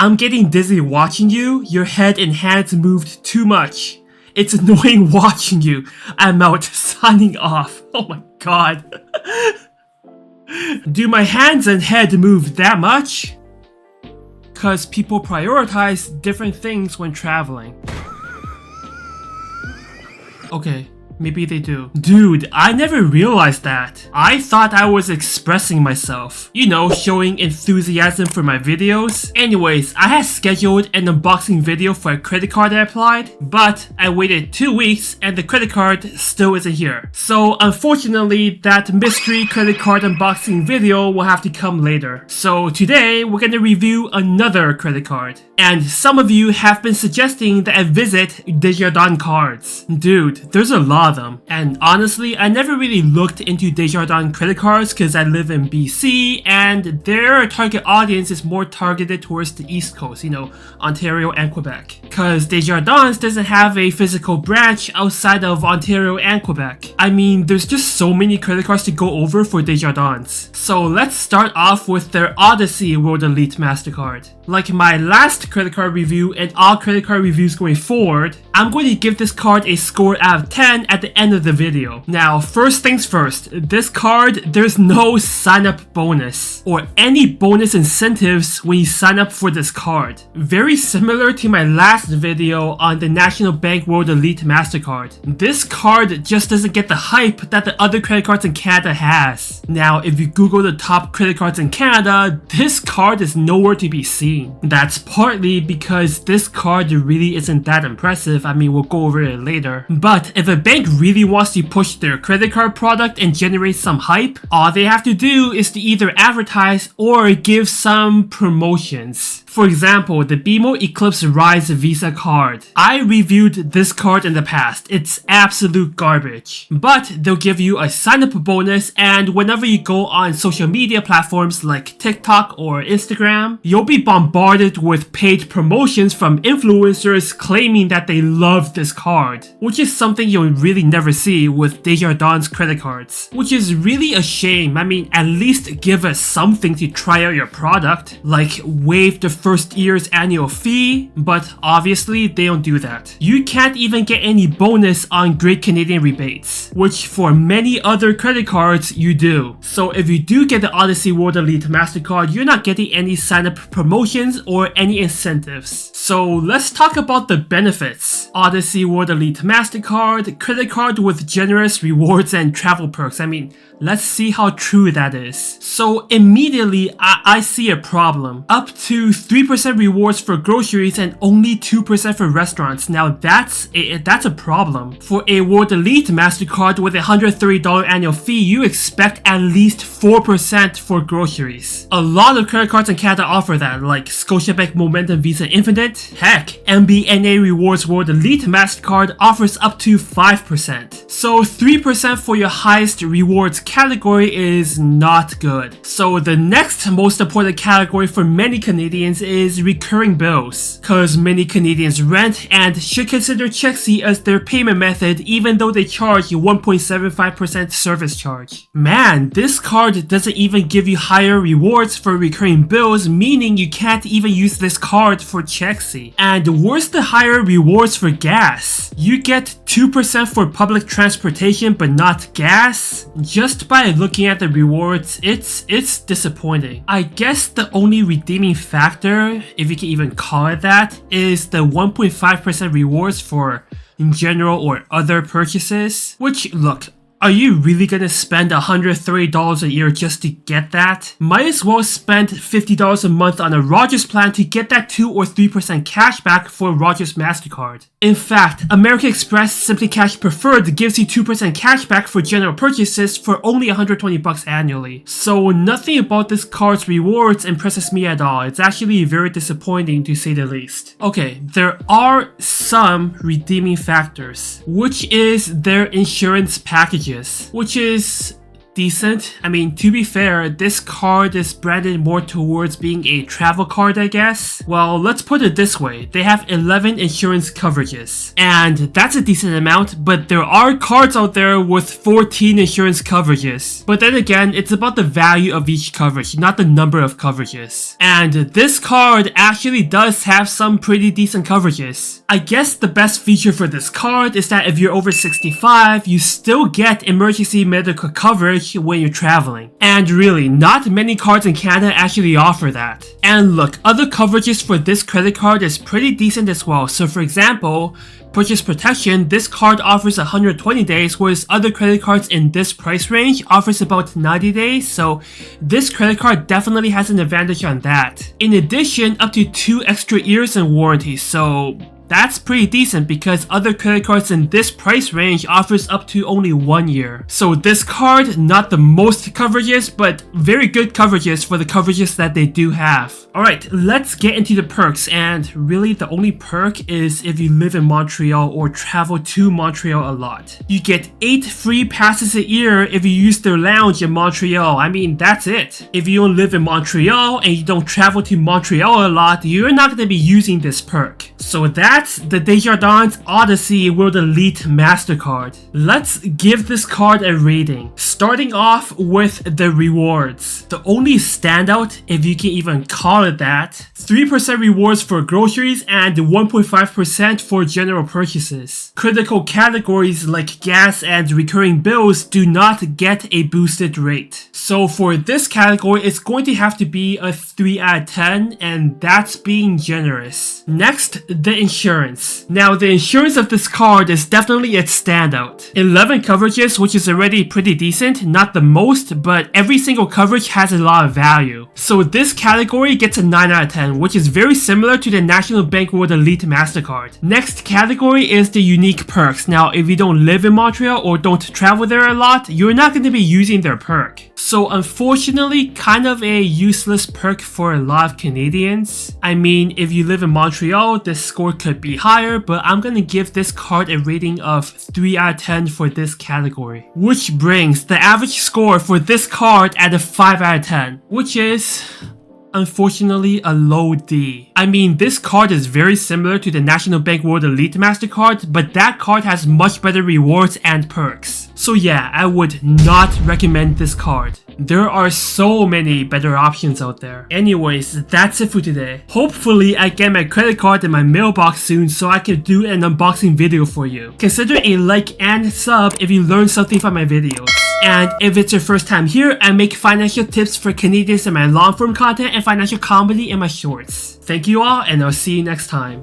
I'm getting dizzy watching you. Your head and hands moved too much. It's annoying watching you. I'm out. Signing off. Oh my god. Do my hands and head move that much? Cause people prioritize different things when traveling. Okay. Maybe they do. Dude, I never realized that. I thought I was expressing myself. You know, showing enthusiasm for my videos. Anyways, I had scheduled an unboxing video for a credit card I applied, but I waited 2 weeks and the credit card still isn't here. So unfortunately, that mystery credit card unboxing video will have to come later. So today, we're gonna review another credit card. And some of you have been suggesting that I visit Desjardins cards. Dude, there's a lot of them. And honestly, I never really looked into Desjardins credit cards because I live in BC and their target audience is more targeted towards the East Coast, you know, Ontario and Quebec. Because Desjardins doesn't have a physical branch outside of Ontario and Quebec. I mean, there's just so many credit cards to go over for Desjardins. So let's start off with their Odyssey World Elite Mastercard. Like my last credit card review and all credit card reviews going forward, I'm going to give this card a score out of 10 at the end of the video. Now, first things first, this card, there's no sign-up bonus or any bonus incentives when you sign up for this card. Very similar to my last video on the National Bank World Elite Mastercard. This card just doesn't get the hype that the other credit cards in Canada has. Now, if you Google the top credit cards in Canada, this card is nowhere to be seen. That's partly because this card really isn't that impressive. I mean, we'll go over it later. But if a bank really wants to push their credit card product and generate some hype, all they have to do is to either advertise or give some promotions. For example, the BMO Eclipse Rise Visa card. I reviewed this card in the past. It's absolute garbage. But they'll give you a sign-up bonus, and whenever you go on social media platforms like TikTok or Instagram, you'll be bombarded with paid promotions from influencers claiming that they love this card, which is something you'll really never see with Desjardins credit cards, which is really a shame. I mean, at least give us something to try out your product, like waive the first year's annual fee, but obviously they don't do that. You can't even get any bonus on Great Canadian rebates, which for many other credit cards you do. So if you do get the Odyssey World Elite Mastercard, you're not getting any sign-up promotions or any incentives. So let's talk about the benefits. Odyssey World Elite Mastercard, credit card with generous rewards and travel perks. I mean, let's see how true that is. So immediately, I see a problem. Up to 3% rewards for groceries and only 2% for restaurants. Now that's a problem. For a World Elite Mastercard with a $130 annual fee, you expect at least 4% for groceries. A lot of credit cards in Canada offer that, like Scotiabank Momentum Visa Infinite. Heck, MBNA Rewards World Elite Mastercard offers up to 5%. So 3% for your highest rewards category is not good. So the next most important category for many Canadians is recurring bills, cause many Canadians rent and should consider Chexi as their payment method even though they charge 1.75% service charge. Man, this card doesn't even give you higher rewards for recurring bills, meaning you can't even use this card for Chexi. And worse, the higher rewards for gas. You get 2% for public transportation but not gas. Just by looking at the rewards, it's disappointing. I guess the only redeeming factor, if you can even call it that, is the 1.5% rewards for general or other purchases. Which, look, are you really gonna spend $130 a year just to get that? Might as well spend $50 a month on a Rogers plan to get that 2 or 3% cash back for Rogers MasterCard. In fact, American Express Simply Cash Preferred gives you 2% cash back for general purchases for only $120 annually. So nothing about this card's rewards impresses me at all. It's actually very disappointing to say the least. Okay, there are some redeeming factors, which is their insurance packages, which is decent. I mean, to be fair, this card is branded more towards being a travel card, I guess. Well, let's put it this way. They have 11 insurance coverages, and that's a decent amount, but there are cards out there with 14 insurance coverages. But then again, it's about the value of each coverage, not the number of coverages. And this card actually does have some pretty decent coverages. I guess the best feature for this card is that if you're over 65, you still get emergency medical coverage when you're traveling. And really, not many cards in Canada actually offer that. And look, other coverages for this credit card is pretty decent as well. So for example, purchase protection, this card offers 120 days, whereas other credit cards in this price range offers about 90 days, so this credit card definitely has an advantage on that. In addition, up to 2 extra years in warranty, so that's pretty decent because other credit cards in this price range offers up to only 1 year. So this card, not the most coverages, but very good coverages for the coverages that they do have. Alright, let's get into the perks, and really the only perk is if you live in Montreal or travel to Montreal a lot. You get 8 free passes a year if you use their lounge in Montreal. I mean, that's it. If you don't live in Montreal and you don't travel to Montreal a lot, you're not going to be using this perk. So that's the Desjardins Odyssey World Elite Mastercard. Let's give this card a rating. Starting off with the rewards. The only standout, if you can even call it that, 3% rewards for groceries and 1.5% for general purchases. Critical categories like gas and recurring bills do not get a boosted rate. So for this category, it's going to have to be a 3 out of 10, and that's being generous. Next, the insurance. Now, the insurance of this card is definitely its standout. 11 coverages, which is already pretty decent, not the most, but every single coverage has a lot of value. So this category gets a 9 out of 10, which is very similar to the National Bank World Elite Mastercard. Next category is the unique perks. Now, if you don't live in Montreal or don't travel there a lot, you're not going to be using their perk. So unfortunately, kind of a useless perk for a lot of Canadians. I mean, if you live in Montreal, this score could be higher, but I'm gonna give this card a rating of 3 out of 10 for this category. Which brings the average score for this card at a 5 out of 10, which is unfortunately a low D. I mean, this card is very similar to the National Bank World Elite Mastercard, but that card has much better rewards and perks. So yeah, I would not recommend this card. There are so many better options out there. Anyways, that's it for today. Hopefully I get my credit card in my mailbox soon so I can do an unboxing video for you. Consider a like and sub if you learned something from my videos. And if it's your first time here, I make financial tips for Canadians in my long form content and financial comedy in my shorts. Thank you all, and I'll see you next time.